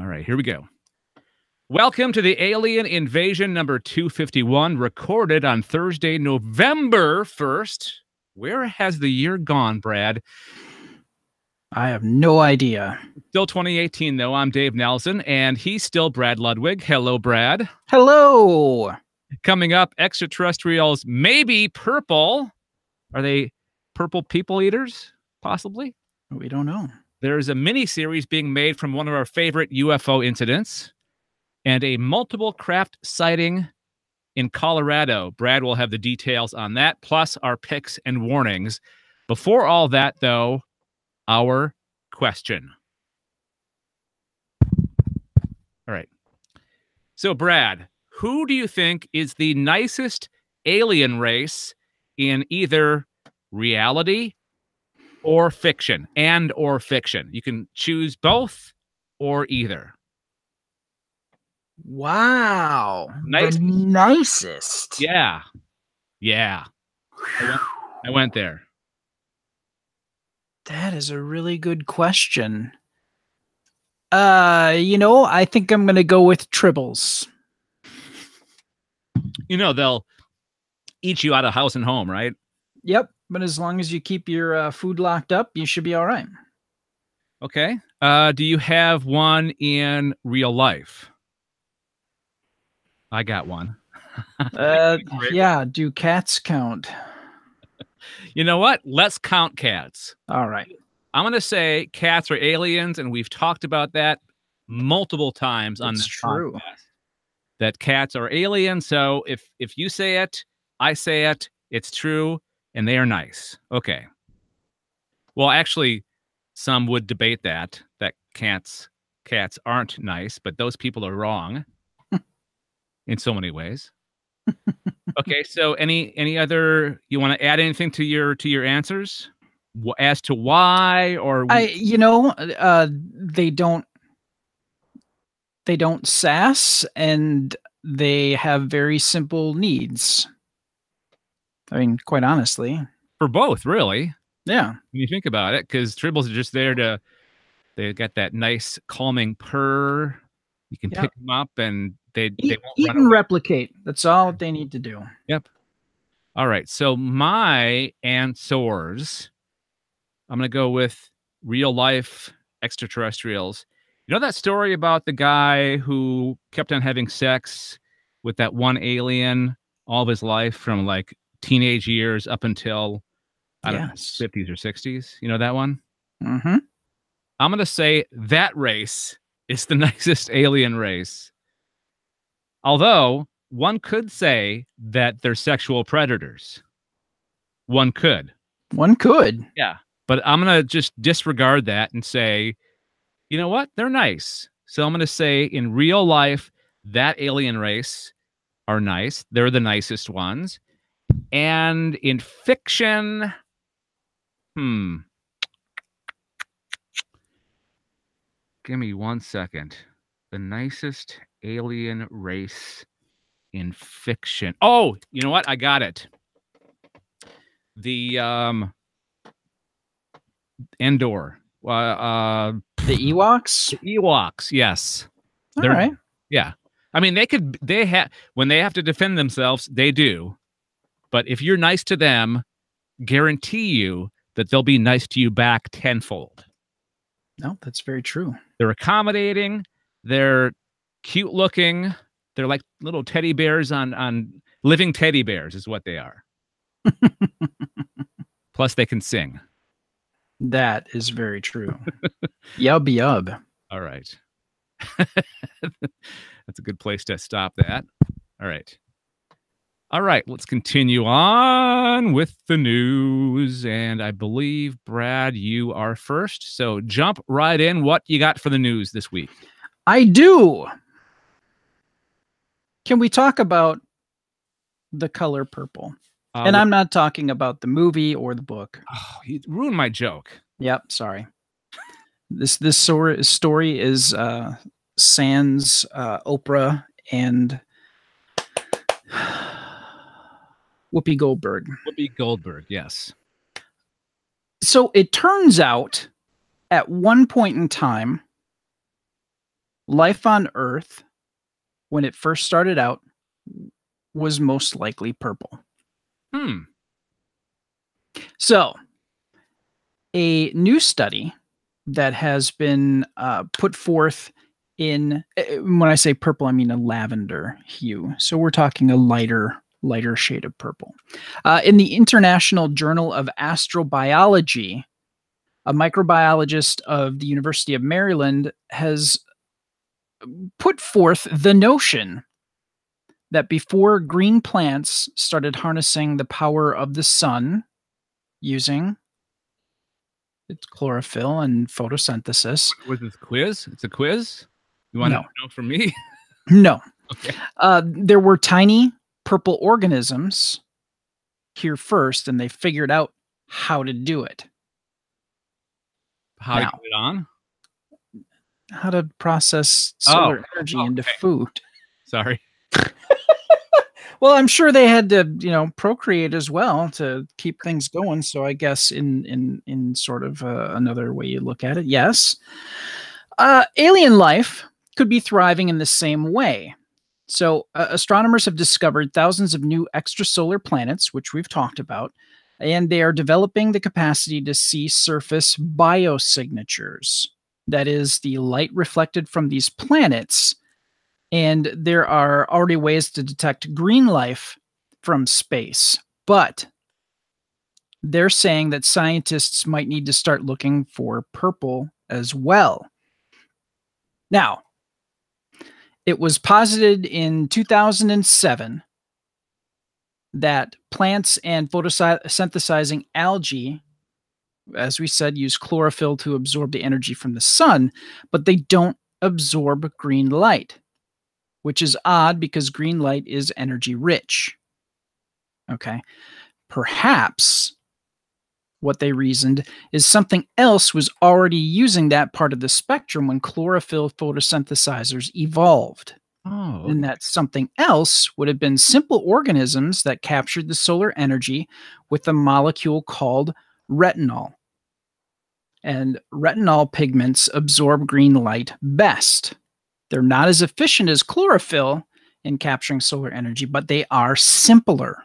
All right, here we go. Welcome to the Alien Invasion number 251, recorded on Thursday, November 1st. Where has the year gone, Brad? I have no idea. Still 2018, though. I'm Dave Nelson, and he's still Brad Ludwig. Hello, Brad. Hello. Coming up, extraterrestrials may be purple. Are they purple people eaters? Possibly. We don't know. There's a mini-series being made from one of our favorite UFO incidents, and a multiple craft sighting in Colorado. Brad will have the details on that, plus our picks and warnings. Before all that, though, our question. All right. So, Brad, who do you think is the nicest alien race in either reality or fiction? Or fiction. You can choose both or either. Wow. Nice. The nicest. Yeah. Yeah. I went there. That is a really good question. I think I'm going to go with Tribbles. They'll eat you out of house and home, right? Yep. But as long as you keep your food locked up, you should be all right. Okay. Do you have one in real life? I got one. Yeah. Do cats count? You know what? Let's count cats. All right. I'm going to say cats are aliens, and we've talked about that multiple times on this true. podcast. That cats are aliens. So if you say it, I say it, it's true, and they are nice. Okay. Well, actually, some would debate that cats aren't nice, but those people are wrong in so many ways. Okay, so any other, you want to add anything to your answers as to why? Or they don't sass, and they have very simple needs. I mean, quite honestly, for both, really. Yeah, when you think about it, because Tribbles are just there they got that nice calming purr. You can pick them up, and they won't eat run and away. replicate. That's all they need to do. Yep. All right. So my answers, I'm going to go with real life extraterrestrials. You know that story about the guy who kept on having sex with that one alien all of his life, from like teenage years up until, I don't know, 50s or 60s? You know that one? Mm-hmm. I'm going to say that race is the nicest alien race. Although one could say that they're sexual predators. One could. Yeah. But I'm going to just disregard that and say, you know what? They're nice. So I'm going to say in real life, that alien race are nice. They're the nicest ones. And in fiction, give me 1 second. The nicest alien race in fiction. Oh, you know what? I got it. The Endor. The Ewoks? The Ewoks, yes. All right. Yeah. I mean, when they have to defend themselves, they do. But if you're nice to them, guarantee you that they'll be nice to you back tenfold. No, that's very true. They're accommodating. They're cute looking. They're like little teddy bears on living teddy bears is what they are. Plus, they can sing. That is very true. Yub yub. All right. That's a good place to stop that. All right. All right, let's continue on with the news. And I believe, Brad, you are first. So jump right in. What you got for the news this week? I do. Can we talk about The Color Purple? And I'm not talking about the movie or the book. Oh, you ruined my joke. Yep, sorry. This story is sans Oprah and Whoopi Goldberg. Whoopi Goldberg, yes. So it turns out at one point in time, life on Earth, when it first started out, was most likely purple. So, a new study that has been put forth in, when I say purple, I mean a lavender hue. So we're talking a lighter shade of purple. In the International Journal of Astrobiology, a microbiologist of the University of Maryland has put forth the notion that before green plants started harnessing the power of the sun using its chlorophyll and photosynthesis. Was this quiz? It's a quiz? You want to know from me? No. Okay. There were tiny purple organisms here first, and they figured out how to do it. How to get it on? How to process solar energy into food. Sorry. Well, I'm sure they had to, procreate as well to keep things going. So I guess in sort of another way you look at it, yes. Alien life could be thriving in the same way. So astronomers have discovered thousands of new extrasolar planets, which we've talked about, and they are developing the capacity to see surface biosignatures. That is the light reflected from these planets. And there are already ways to detect green life from space. But they're saying that scientists might need to start looking for purple as well. Now, it was posited in 2007 that plants and photosynthesizing algae, as we said, use chlorophyll to absorb the energy from the sun, but they don't absorb green light, which is odd because green light is energy rich. Okay. Perhaps what they reasoned is something else was already using that part of the spectrum when chlorophyll photosynthesizers evolved. Oh. And that something else would have been simple organisms that captured the solar energy with a molecule called retinol. And retinol pigments absorb green light best. They're not as efficient as chlorophyll in capturing solar energy, but they are simpler.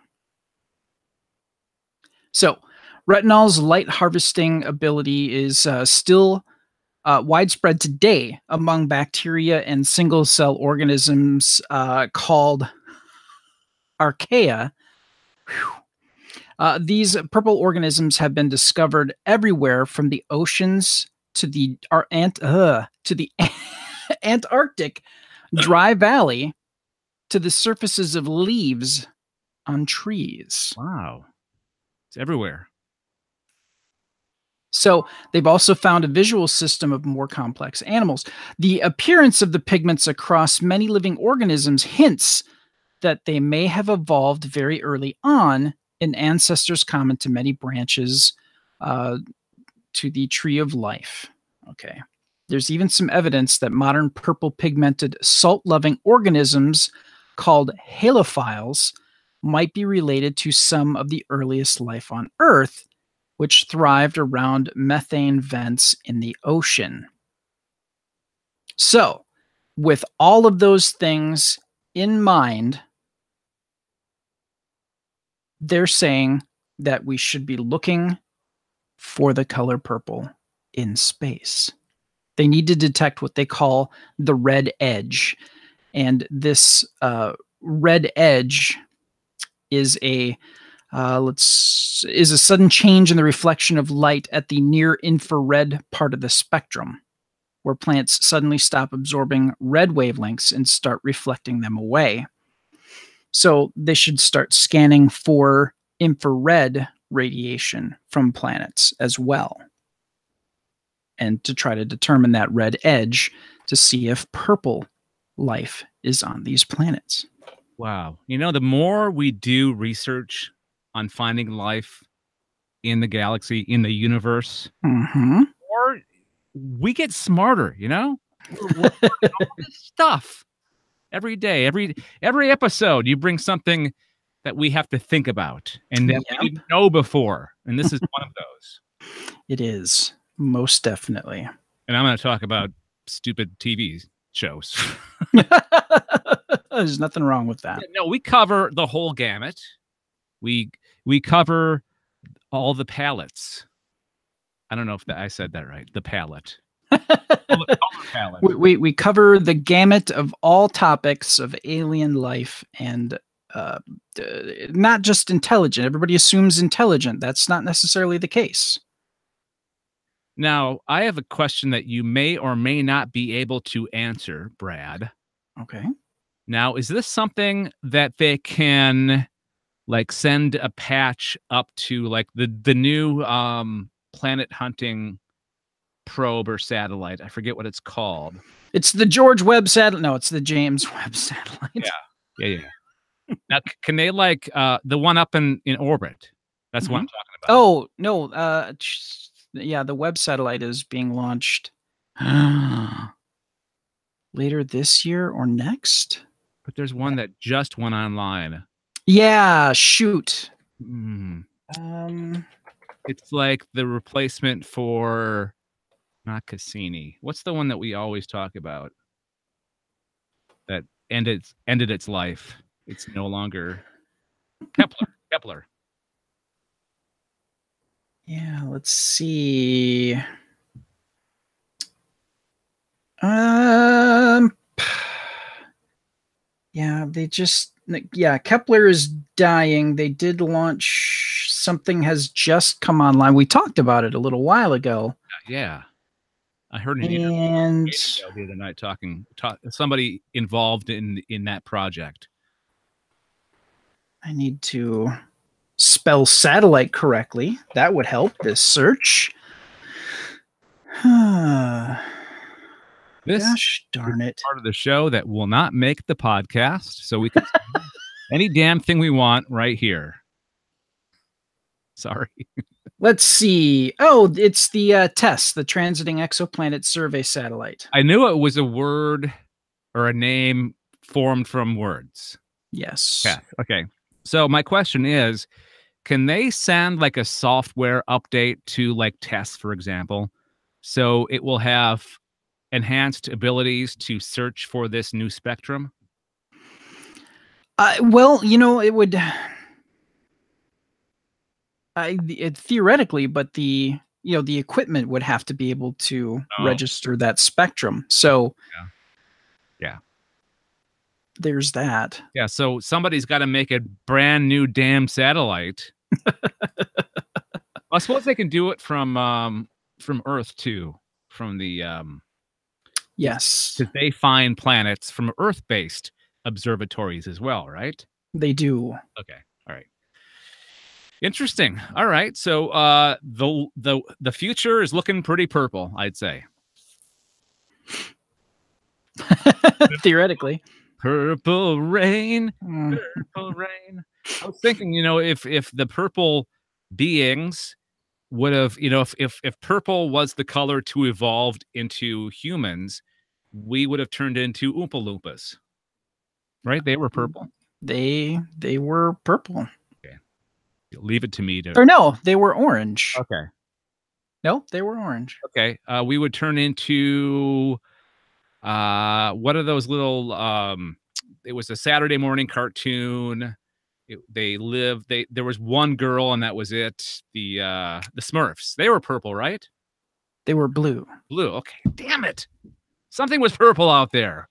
So retinol's light harvesting ability is still widespread today among bacteria and single-cell organisms called archaea. These purple organisms have been discovered everywhere from the oceans to the Antarctic dry valley to the surfaces of leaves on trees. Wow. It's everywhere. So they've also found a visual system of more complex animals. The appearance of the pigments across many living organisms hints that they may have evolved very early on in ancestors common to many branches to the tree of life. Okay. There's even some evidence that modern purple pigmented salt-loving organisms called halophiles might be related to some of the earliest life on Earth, which thrived around methane vents in the ocean. So, with all of those things in mind, they're saying that we should be looking for the color purple in space. They need to detect what they call the red edge. And this red edge is a sudden change in the reflection of light at the near infrared part of the spectrum, where plants suddenly stop absorbing red wavelengths and start reflecting them away. So they should start scanning for infrared radiation from planets as well, and to try to determine that red edge to see if purple life is on these planets. Wow. The more we do research on finding life in the galaxy, in the universe, or we get smarter, We're learning all this stuff every day, every episode. You bring something that we have to think about and that we didn't know before. And this is one of those. It is, most definitely. And I'm going to talk about stupid TV shows. There's nothing wrong with that. No, we cover the whole gamut. We cover all the palettes. I don't know if I said that right. The palette. Color palette. We cover the gamut of all topics of alien life and not just intelligent. Everybody assumes intelligent. That's not necessarily the case. Now, I have a question that you may or may not be able to answer, Brad. Okay. Now, is this something that they can like send a patch up to like the new planet hunting probe or satellite? I forget what it's called. It's the George Webb satellite. No, it's the James Webb satellite. Yeah. Now, can they like the one up in orbit? That's what I'm talking about. Oh, no. Yeah, the Webb satellite is being launched later this year or next. But there's one that just went online. Yeah, shoot. It's like the replacement for not Cassini. What's the one that we always talk about that ended its life? It's no longer Kepler. Yeah, let's see. Yeah, Kepler is dying. They did launch something has just come online. We talked about it a little while ago. Yeah. I heard an interview the other night talking somebody involved in that project. I need to spell satellite correctly. That would help this search. This Gosh darn it. Part of the show that will not make the podcast, so we can say any damn thing we want right here. Sorry. Let's see. Oh, it's the TESS, the Transiting Exoplanet Survey Satellite. I knew it was a word or a name formed from words. Yes. Yeah. Okay. So my question is, can they send like a software update to like TESS, for example, so it will have enhanced abilities to search for this new spectrum? Well, it would theoretically, but the equipment would have to be able to register that spectrum. So yeah, there's that. Yeah, so somebody's got to make a brand new damn satellite. I suppose they can do it from Earth too, from the yes, because they find planets from Earth-based observatories as well, right? They do. Okay, all right. Interesting. All right, so the future is looking pretty purple, I'd say. Theoretically. Purple rain, purple rain. I was thinking, if the purple beings would have, if purple was the color to evolve into humans, we would have turned into Oompa Loompas, right? They were purple. They were purple. Okay, leave it to me to. Or no, they were orange. Okay. No, they were orange. Okay, we would turn into. What are those little it was a Saturday morning cartoon. There was one girl and that was it. The Smurfs. They were purple, right? They were blue. Blue. Okay. Damn it. Something was purple out there.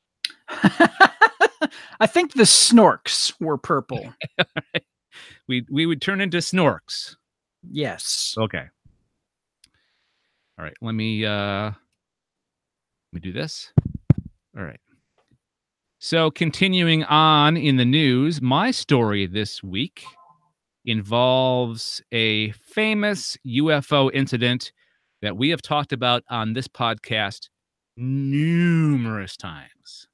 I think the Snorks were purple. We would turn into Snorks. Yes. Okay. All right. Let me do this. All right. So continuing on in the news, my story this week involves a famous UFO incident that we have talked about on this podcast numerous times.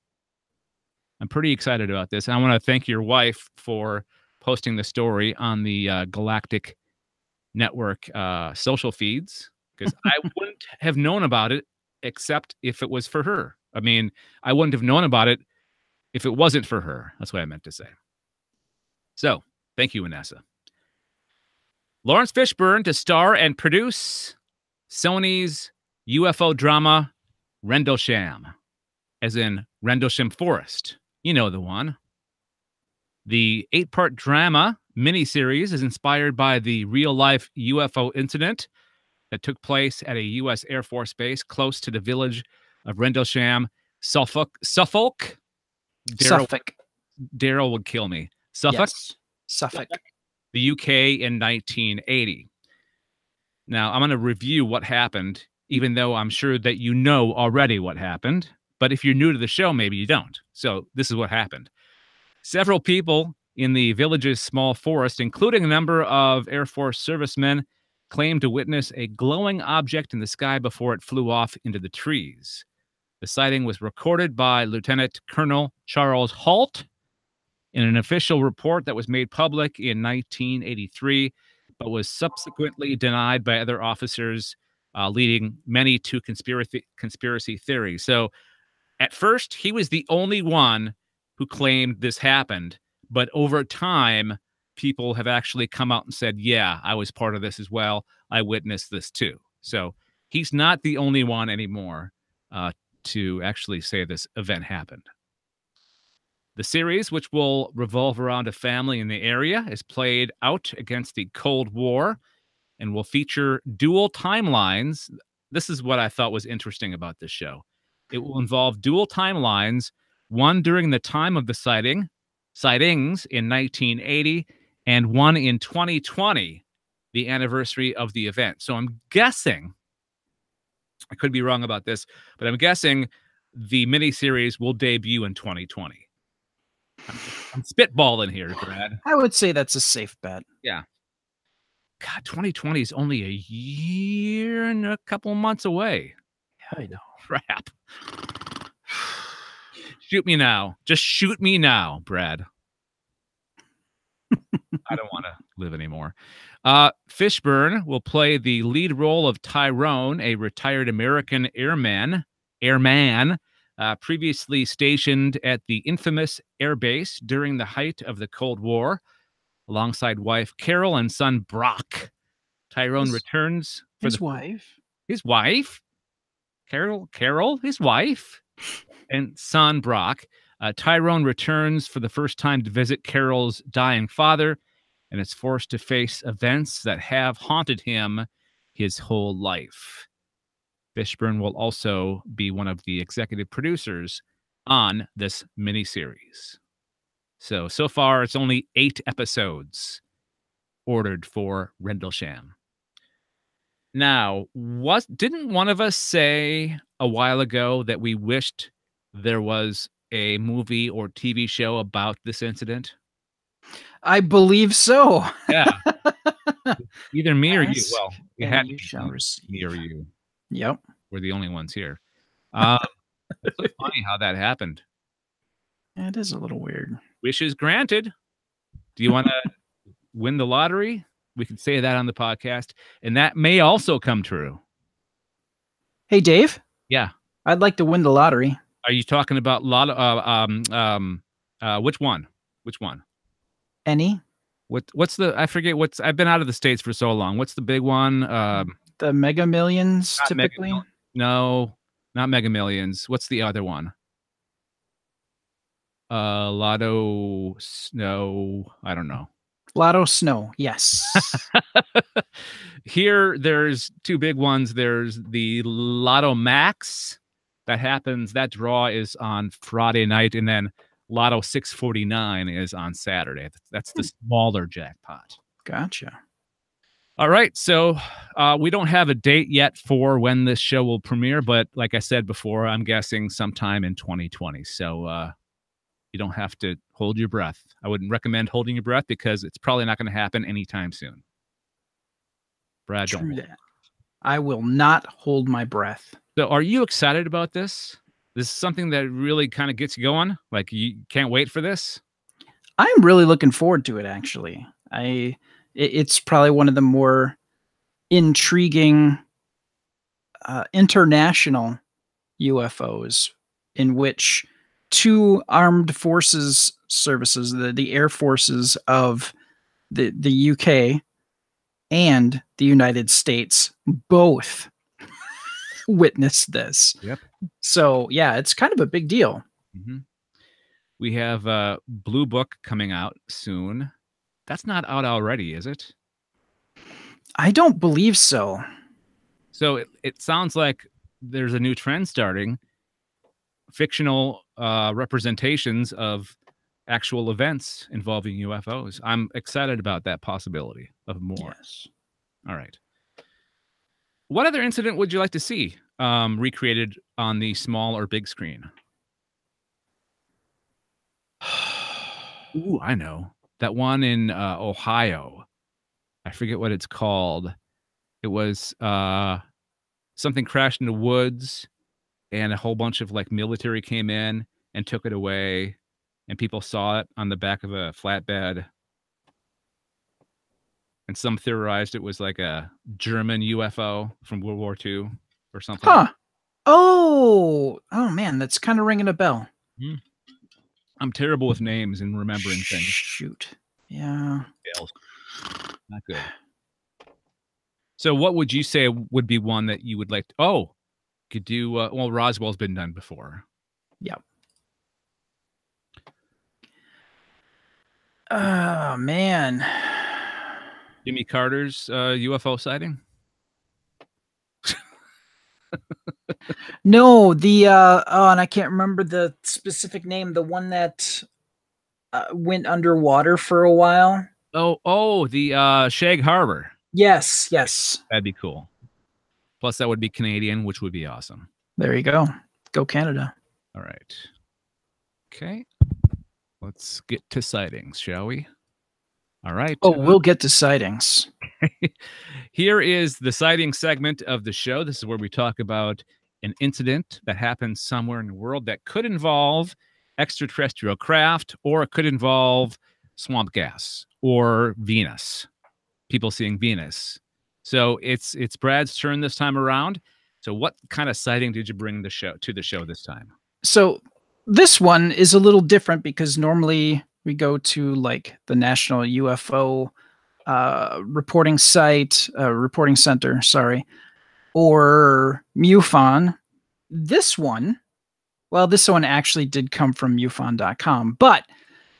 I'm pretty excited about this. And I want to thank your wife for posting the story on the Galactic Network social feeds, because I wouldn't have known about it except if it was for her. I mean, I wouldn't have known about it if it wasn't for her. That's what I meant to say. So, thank you, Vanessa. Lawrence Fishburne to star and produce Sony's UFO drama, Rendlesham. as in Rendlesham Forest. You know the one. The 8-part drama miniseries is inspired by the real-life UFO incident that took place at a U.S. Air Force base close to the village of Rendlesham, Suffolk. Suffolk. Daryl would kill me. Suffolk? Yes. Suffolk. The UK in 1980. Now, I'm going to review what happened, even though I'm sure that you know already what happened. But if you're new to the show, maybe you don't. So this is what happened. Several people in the village's small forest, including a number of Air Force servicemen, claimed to witness a glowing object in the sky before it flew off into the trees. The sighting was recorded by Lieutenant Colonel Charles Halt in an official report that was made public in 1983, but was subsequently denied by other officers, leading many to conspiracy theories. So at first, he was the only one who claimed this happened, but over time, people have actually come out and said, yeah, I was part of this as well. I witnessed this too. So he's not the only one anymore to actually say this event happened. The series, which will revolve around a family in the area, is played out against the Cold War and will feature dual timelines. This is what I thought was interesting about this show. It will involve dual timelines, one during the time of the sightings in 1980, and one in 2020, the anniversary of the event. So I'm guessing, I could be wrong about this, but I'm guessing the miniseries will debut in 2020. I'm spitballing here, Brad. I would say that's a safe bet. Yeah. God, 2020 is only a year and a couple months away. Yeah, I know. Crap. Shoot me now. Just shoot me now, Brad. I don't want to live anymore. Fishburne will play the lead role of Tyrone, a retired American airman, previously stationed at the infamous air base during the height of the Cold War, alongside wife Carol and son Brock. Tyrone returns for his wife. His wife? Carol, his wife, and son Brock. Tyrone returns for the first time to visit Carol's dying father and is forced to face events that have haunted him his whole life. Fishburne will also be one of the executive producers on this miniseries. So far, it's only 8 episodes ordered for Rendlesham. Now, didn't one of us say a while ago that we wished there was a movie or TV show about this incident? I believe so. Yeah. Either me or you. Well, it had you shall receive. Me or you. Yep. We're the only ones here. It's so funny how that happened. Yeah, it is a little weird. Wishes granted. Do you want to win the lottery? We could say that on the podcast, and that may also come true. Hey, Dave. Yeah. I'd like to win the lottery. Are you talking about which one? Which one? Any? What's the? I forget. I've been out of the States for so long. What's the big one? The Mega Millions, typically. No, not Mega Millions. What's the other one? Lotto Snow. I don't know. Lotto Snow. Yes. Here, there's 2 big ones. There's the Lotto Max that happens. That draw is on Friday night, and then Lotto 649 is on Saturday. That's the smaller jackpot. Gotcha. All right, so we don't have a date yet for when this show will premiere, but like I said before, I'm guessing sometime in 2020. So you don't have to hold your breath. I wouldn't recommend holding your breath because it's probably not going to happen anytime soon. Brad, True that. I will not hold my breath. So are you excited about this? This is something that really kind of gets you going? Like you can't wait for this? I'm really looking forward to it, actually. It's probably one of the more intriguing international UFOs in which 2 armed forces services, the air forces of the UK and the United States, both witnessed this. Yep. So yeah, it's kind of a big deal. Mm-hmm. We have Blue Book coming out soon. That's not out already, is it? I don't believe so. So it sounds like there's a new trend starting, fictional representations of actual events involving UFOs. I'm excited about that possibility of more. Yes. All right. What other incident would you like to see recreated on the small or big screen? Ooh, I know. That one in Ohio. I forget what it's called. It was something crashed in the woods and a whole bunch of like military came in and took it away and people saw it on the back of a flatbed and some theorized it was like a German UFO from World War II or something. Huh. Oh man, that's kind of ringing a bell. Hmm. I'm terrible with names and remembering things. Shoot. Yeah. Not good. So what would you say would be one that you would like to, oh, could do well, Roswell's been done before. Yeah. Oh man. Jimmy Carter's UFO sighting? No, the and I can't remember the specific name, the one that went underwater for a while. Oh, the Shag Harbor. Yes, yes. That'd be cool. Plus that would be Canadian, which would be awesome. There you go. Go Canada. All right. Okay. Let's get to sightings, shall we? All right. Oh, we'll get to sightings. Here is the sighting segment of the show. This is where we talk about an incident that happened somewhere in the world that could involve extraterrestrial craft, or it could involve swamp gas or Venus, people seeing Venus. So it's Brad's turn this time around. So what kind of sighting did you bring to the show this time? So this one is a little different because normally we go to like the National UFO reporting center, sorry, or MUFON. This one actually did come from MUFON.com, but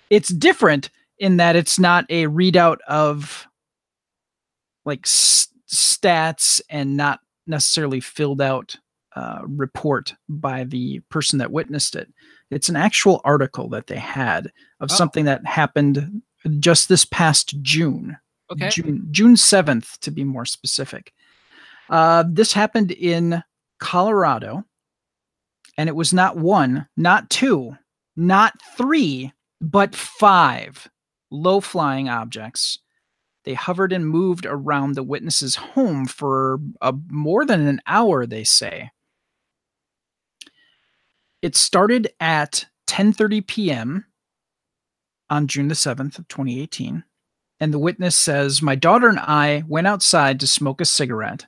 it's different in that it's not a readout of like stats and not necessarily filled out report by the person that witnessed it. It's an actual article that they had of something that happened just this past June. Okay. June 7th, to be more specific. This happened in Colorado, and it was not one, not two, not three, but 5 low-flying objects. They hovered and moved around the witness's home for more than an hour, they say. It started at 10:30 p.m. on June the 7th of 2018. And the witness says, "My daughter and I went outside to smoke a cigarette,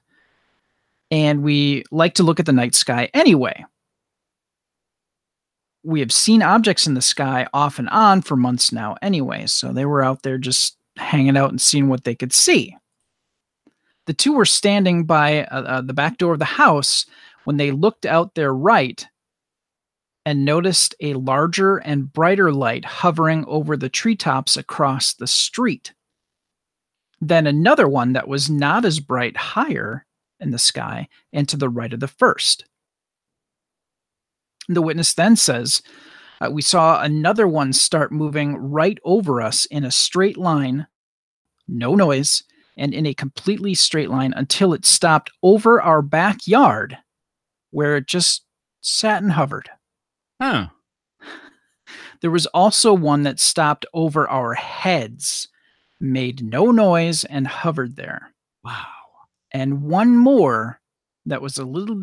and we like to look at the night sky anyway. We have seen objects in the sky off and on for months now anyway, so they were out there just hanging out and seeing what they could see. The two were standing by the back door of the house when they looked out their right and noticed a larger and brighter light hovering over the treetops across the street. Then another one that was not as bright higher in the sky and to the right of the first. The witness then says, we saw another one start moving right over us in a straight line, no noise, and in a completely straight line until it stopped over our backyard, where it just sat and hovered. Huh. There was also one that stopped over our heads, made no noise, and hovered there. Wow. And one more that was a little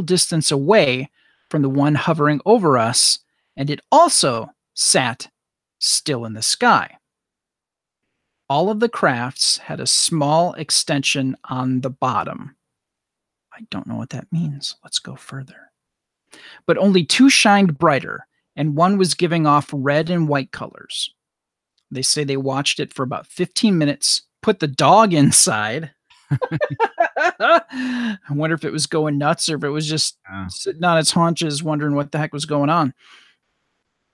distance away from the one hovering over us, and it also sat still in the sky. All of the crafts had a small extension on the bottom. I don't know what that means. Let's go further. But only 2 shined brighter, and one was giving off red and white colors. They say they watched it for about 15 minutes, put the dog inside, I wonder if it was going nuts or if it was just sitting on its haunches wondering what the heck was going on.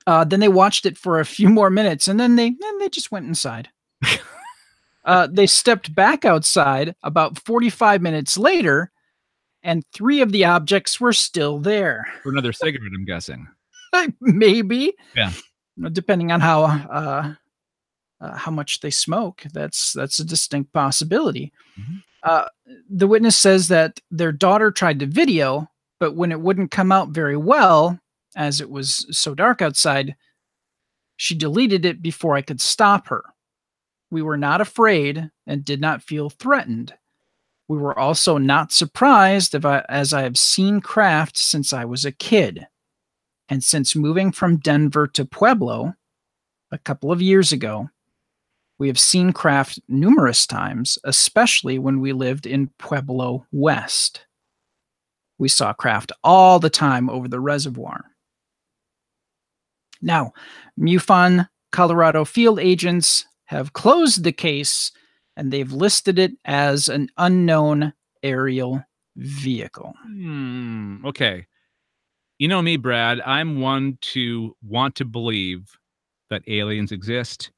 Then they watched it for a few more minutes, and then they just went inside. They stepped back outside about 45 minutes later, and 3 of the objects were still there. For another cigarette, I'm guessing. Maybe. Yeah. Depending on how much they smoke, that's a distinct possibility. The witness says that their daughter tried to video, but when it wouldn't come out very well, as it was so dark outside, she deleted it before I could stop her. We were not afraid and did not feel threatened. We were also not surprised as I have seen craft since I was a kid. And since moving from Denver to Pueblo a couple of years ago, we have seen craft numerous times, especially when we lived in Pueblo West. We saw craft all the time over the reservoir. Now, MUFON Colorado field agents have closed the case, and they've listed it as an unknown aerial vehicle. Okay. You know me, Brad. I'm one to want to believe that aliens exist,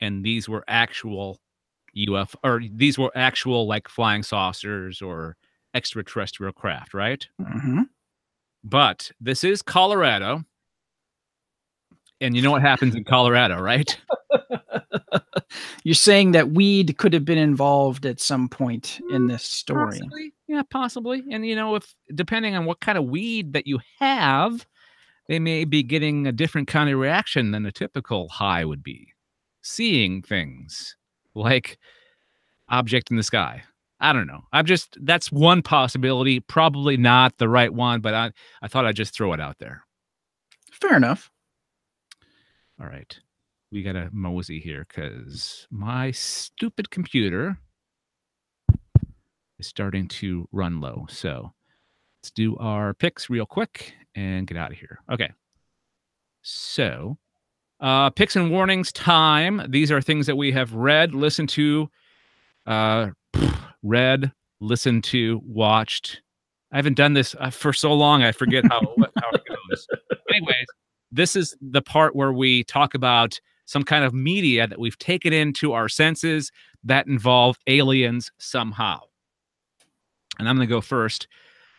and these were actual UFO, or these were actual like flying saucers or extraterrestrial craft, right? But this is Colorado, and you know what happens in Colorado, right? You're saying that weed could have been involved at some point in this story. Possibly. Yeah, possibly. And you know, if depending on what kind of weed that you have, they may be getting a different kind of reaction than a typical high would be. Seeing things like object in the sky. I don't know. That's one possibility, probably not the right one, but I thought I'd just throw it out there. Fair enough. All right. We got a mosey here because my stupid computer is starting to run low. So let's do our picks real quick and get out of here. Okay. So picks and warnings time. These are things that we have read, listened to, listened to, watched. I haven't done this for so long, I forget how it goes. Anyways, this is the part where we talk about some kind of media that we've taken into our senses that involve aliens somehow. And I'm going to go first.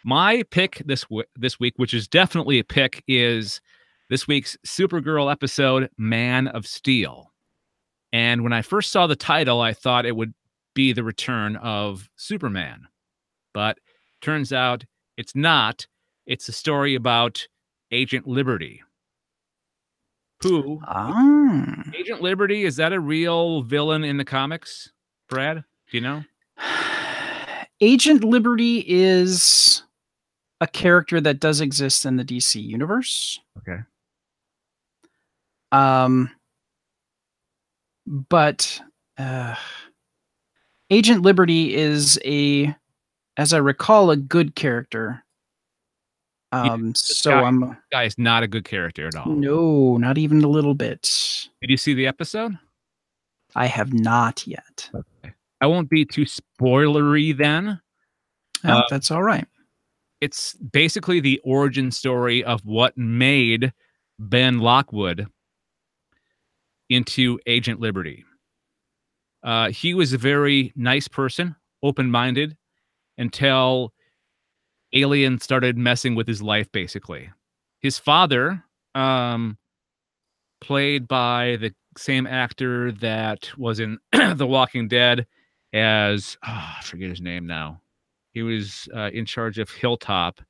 My pick this week, which is definitely a pick, is this week's Supergirl episode, Man of Steel. And when I first saw the title, I thought it would be the return of Superman. But turns out it's not. It's a story about Agent Liberty. Agent Liberty, is that a real villain in the comics, Brad? Do you know? Agent Liberty is a character that does exist in the DC universe. Okay. But Agent Liberty is as I recall, a good character. So guy is not a good character at all. No, not even a little bit. Did you see the episode? I have not yet. Okay. I won't be too spoilery then. Oh, that's all right. It's basically the origin story of what made Ben Lockwood into Agent Liberty. He was a very nice person, open-minded, until aliens started messing with his life, basically. His father, played by the same actor that was in The Walking Dead as, I forget his name now. He was in charge of Hilltop,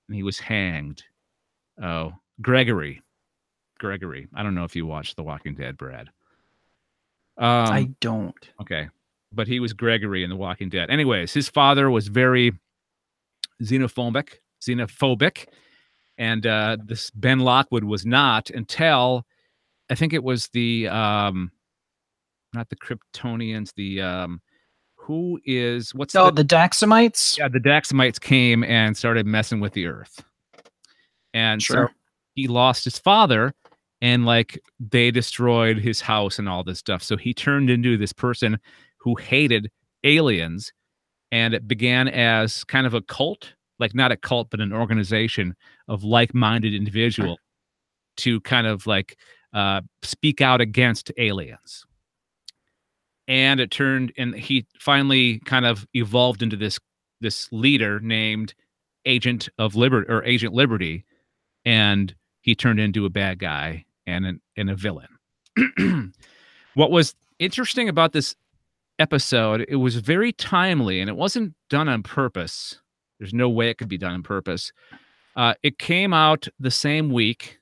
and he was hanged. Oh, Gregory. I don't know if you watched The Walking Dead, Brad. I don't. Okay. But he was Gregory in The Walking Dead. Anyways, his father was very xenophobic, and this Ben Lockwood was not, until I think it was the not the Kryptonians, the the Daxamites? Yeah, the Daxamites came and started messing with the Earth. And sure. So he lost his father, and like they destroyed his house and all this stuff. So he turned into this person who hated aliens and it began as kind of a cult, like not a cult, but an organization of like-minded individuals to kind of like speak out against aliens. And it turned, and he finally kind of evolved into this leader named Agent of Liberty, or Agent Liberty, and he turned into a bad guy and a villain. What was interesting about this episode, it was very timely, and it wasn't done on purpose. There's no way it could be done on purpose. It came out the same week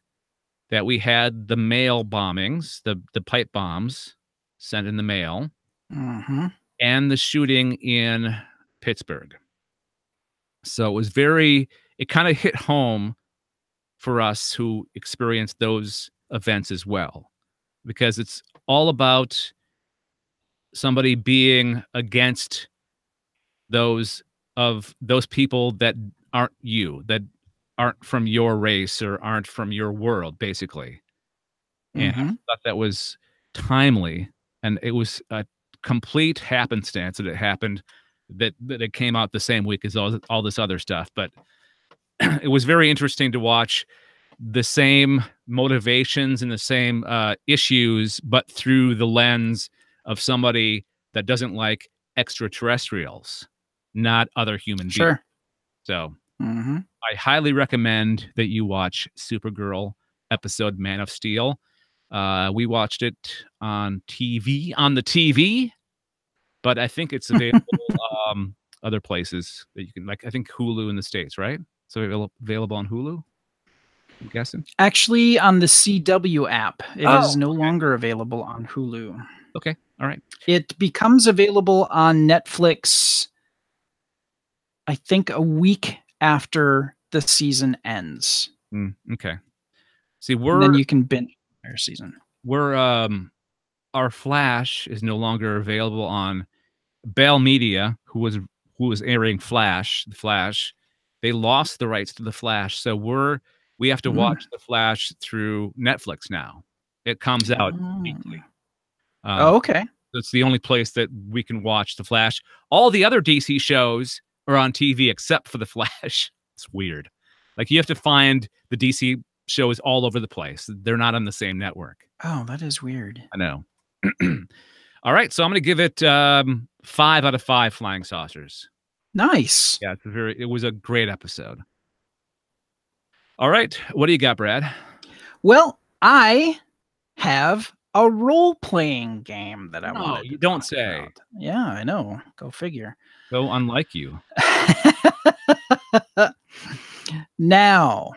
that we had the mail bombings, the pipe bombs sent in the mail, and the shooting in Pittsburgh. So it was it kind of hit home for us who experienced those events as well, because it's all about somebody being against those people that aren't you, that aren't from your race or aren't from your world, basically. And I thought that was timely, and it was a complete happenstance that it happened, that it came out the same week as all this other stuff. But it was very interesting to watch the same motivations and the same issues, but through the lens of somebody that doesn't like extraterrestrials, not other human beings. So I highly recommend that you watch Supergirl episode Man of Steel. We watched it on the TV, but I think it's available other places that you can, like, I think Hulu in the States, right? So available on Hulu, I'm guessing. Actually, on the CW app, it is no longer available on Hulu. Okay, all right. It becomes available on Netflix, I think, a week after the season ends. Okay. See, then you can binge the entire season. Our Flash is no longer available on Bell Media, who was airing The Flash. They lost the rights to The Flash, so we have to watch The Flash through Netflix now. It comes out weekly. Okay. It's the only place that we can watch The Flash. All the other DC shows are on TV except for The Flash. It's weird. Like, you have to find the DC shows all over the place. They're not on the same network. Oh, that is weird. I know. All right, so I'm going to give it 5 out of 5 flying saucers. Nice. Yeah, it was a great episode. All right, what do you got, Brad? Well, I have a role-playing game that I wanted to you don't say. about. Yeah, I know. Go figure. So unlike you. Now,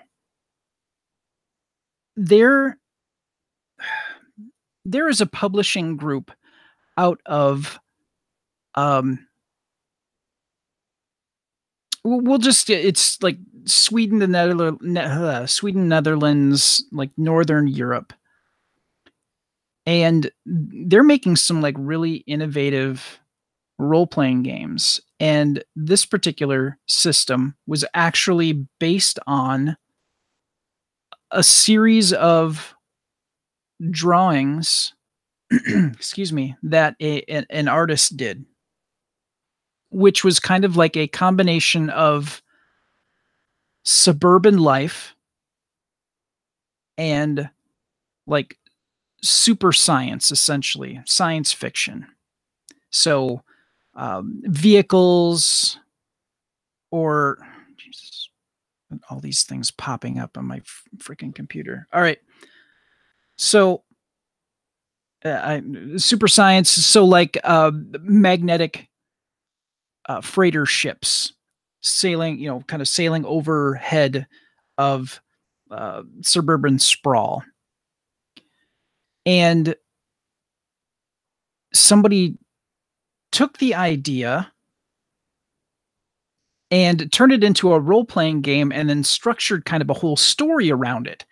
there is a publishing group out of we'll just, it's like Sweden, Netherlands, like Northern Europe. And they're making some like really innovative role-playing games. And this particular system was actually based on a series of drawings, excuse me, that an artist did, which was kind of like a combination of suburban life and like super science, essentially science fiction. So vehicles, or Jesus, all these things popping up on my freaking computer. All right. So super science. So like magnetic freighter ships sailing, kind of sailing overhead of suburban sprawl. And somebody took the idea and turned it into a role-playing game and then structured kind of a whole story around it.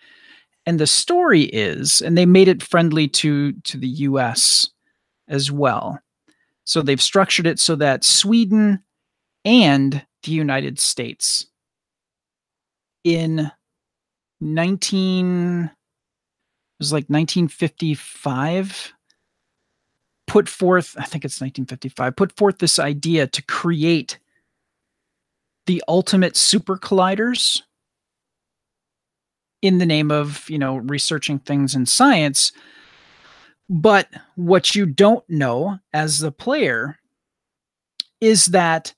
And the story is, and they made it friendly to the US as well. So they've structured it so that Sweden and the United States in 1955 put forth, I think it's 1955, put forth this idea to create the ultimate super colliders in the name of, researching things in science. But what you don't know as the player is that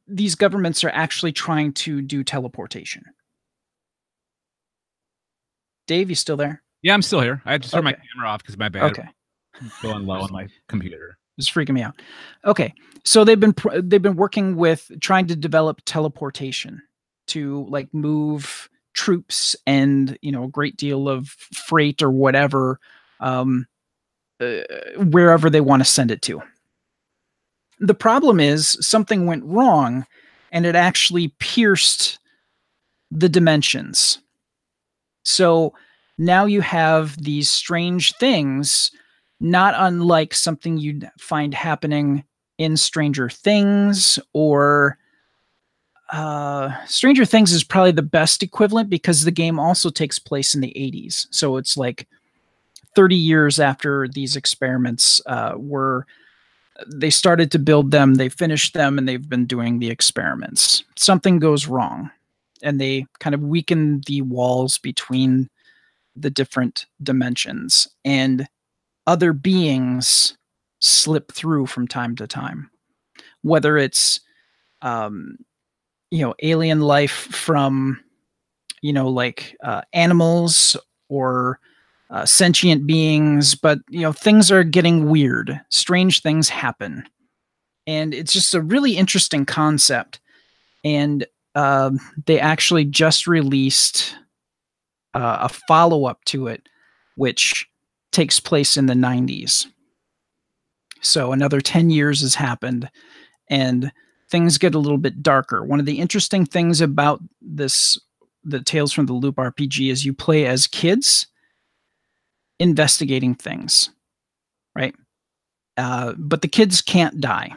these governments are actually trying to do teleportation. Dave, you still there? Yeah, I'm still here. I had to turn my Okay. camera off because my battery Okay. was going low on my computer. It's freaking me out. Okay, so they've been working with trying to develop teleportation to like move troops and a great deal of freight or whatever, wherever they want to send it to. The problem is something went wrong, and it actually pierced the dimensions. So now you have these strange things, not unlike something you'd find happening in Stranger Things, or Stranger Things is probably the best equivalent because the game also takes place in the 80s. So it's like 30 years after these experiments they started to build them, they finished them, and they've been doing the experiments. Something goes wrong, and they kind of weaken the walls between the different dimensions, and other beings slip through from time to time, whether it's alien life from animals, or sentient beings. But things are getting weird, strange things happen, and it's just a really interesting concept. And they actually just released a follow-up to it, which takes place in the 90s. So another 10 years has happened, and things get a little bit darker. One of the interesting things about the Tales from the Loop RPG, is you play as kids investigating things, right? But the kids can't die.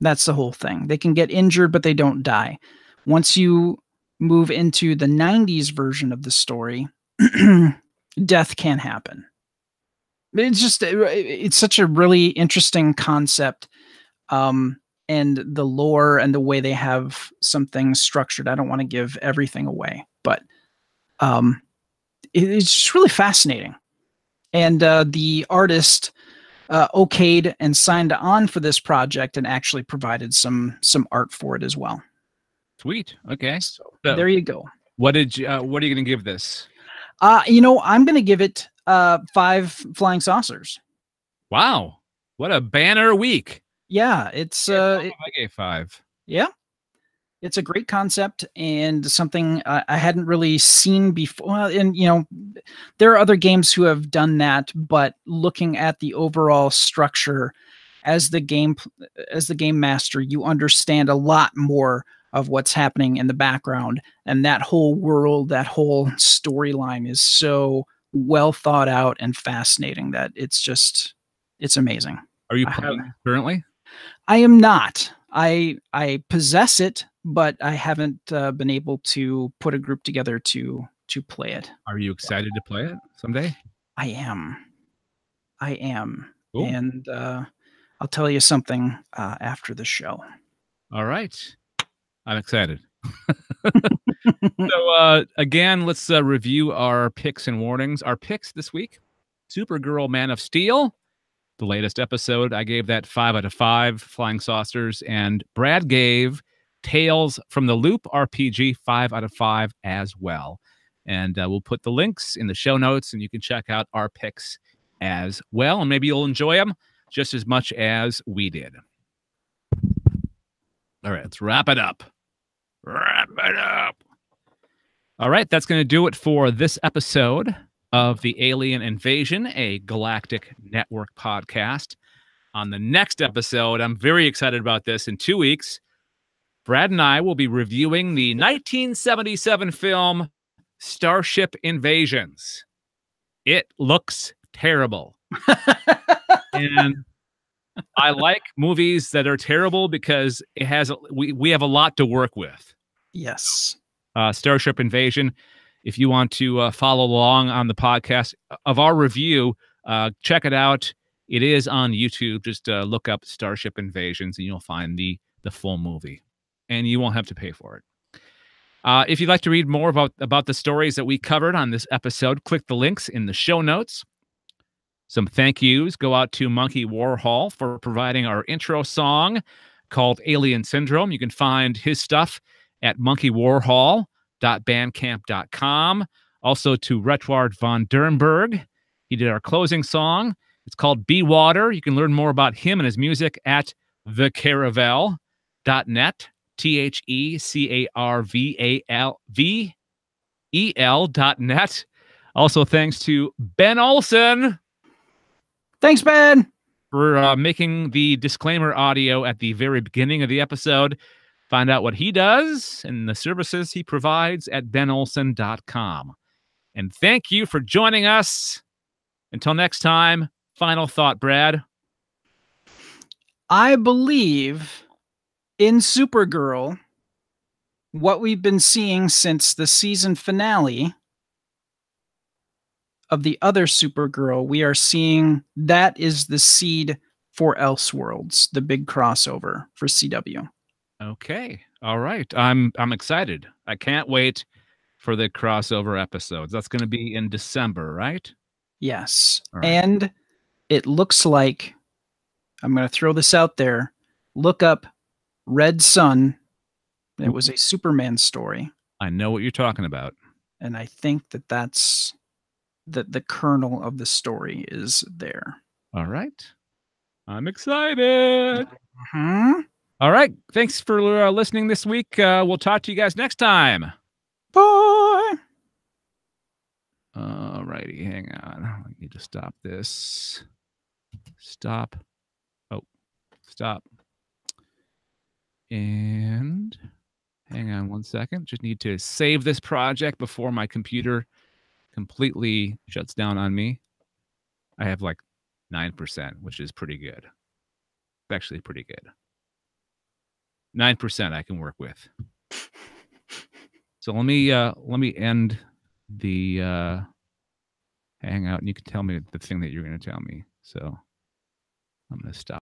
That's the whole thing. They can get injured, but they don't die. Once you move into the 90s version of the story, death can happen. It's such a really interesting concept. And the lore and the way they have some things structured. I don't want to give everything away, but it's just really fascinating. And the artist okayed and signed on for this project, and actually provided some art for it as well. Sweet. Okay. So there you go. What are you going to give this? I'm going to give it 5 flying saucers. Wow. What a banner week. Yeah, it's I gave 5. Yeah, it's a great concept, and something I hadn't really seen before. And there are other games who have done that, but looking at the overall structure as the game master, you understand a lot more of what's happening in the background, and that whole world, that whole storyline is so well thought out and fascinating that it's amazing. Are you playing currently? I am not. I possess it, but I haven't been able to put a group together to play it. Are you excited to play it someday? I am. Cool. And I'll tell you something after the show. All right. I'm excited. So again, let's review our picks and warnings. Our picks this week: Supergirl, Man of Steel, the latest episode. I gave that 5 out of 5 flying saucers, and Brad gave Tales from the Loop RPG 5 out of 5 as well. And we'll put the links in the show notes, and you can check out our picks as well, and maybe you'll enjoy them just as much as we did. All right, let's wrap it up. Wrap it up. All right, that's going to do it for this episode of the Alien Invasion, a Galactic Network podcast. On the next episode, I'm very excited about this. In 2 weeks, Brad and I will be reviewing the 1977 film Starship Invasions. It looks terrible. And I like movies that are terrible because it has we have a lot to work with. Yes. Starship Invasion. If you want to follow along on the podcast of our review, check it out. It is on YouTube. Just look up Starship Invasions, and you'll find the the full movie, and you won't have to pay for it. If you'd like to read more about the stories that we covered on this episode, click the links in the show notes. Some thank yous go out to Monkey Warhol for providing our intro song called Alien Syndrome. You can find his stuff at monkeywarhol.bandcamp.com. Also to Retward von Dernberg. He did our closing song. It's called Be Water. You can learn more about him and his music at thecaravel.net. TheCarvalvel.net. Also, thanks to Ben Olson. Thanks, Ben, for making the disclaimer audio at the very beginning of the episode. Find out what he does and the services he provides at benolson.com. And thank you for joining us. Until next time, final thought, Brad. I believe in Supergirl, what we've been seeing since the season finale of the other Supergirl, we are seeing that is the seed for Elseworlds, the big crossover for CW. Okay. All right. I'm excited. I can't wait for the crossover episodes. That's going to be in December, right? Yes. Right. And it looks like, I'm going to throw this out there, look up Red Sun. It was a Superman story. I know what you're talking about. And I think that's the kernel of the story is there. All right. I'm excited. Mm-hmm. All right. Thanks for listening this week. We'll talk to you guys next time. Bye. All righty. Hang on. I need to stop this. Stop. Oh, stop. And hang on 1 second. Just need to save this project before my computer completely shuts down on me. I have like 9%, which is pretty good. It's actually pretty good. 9% I can work with. So let me end the hangout, and you can tell me the thing that you're going to tell me. So I'm going to stop.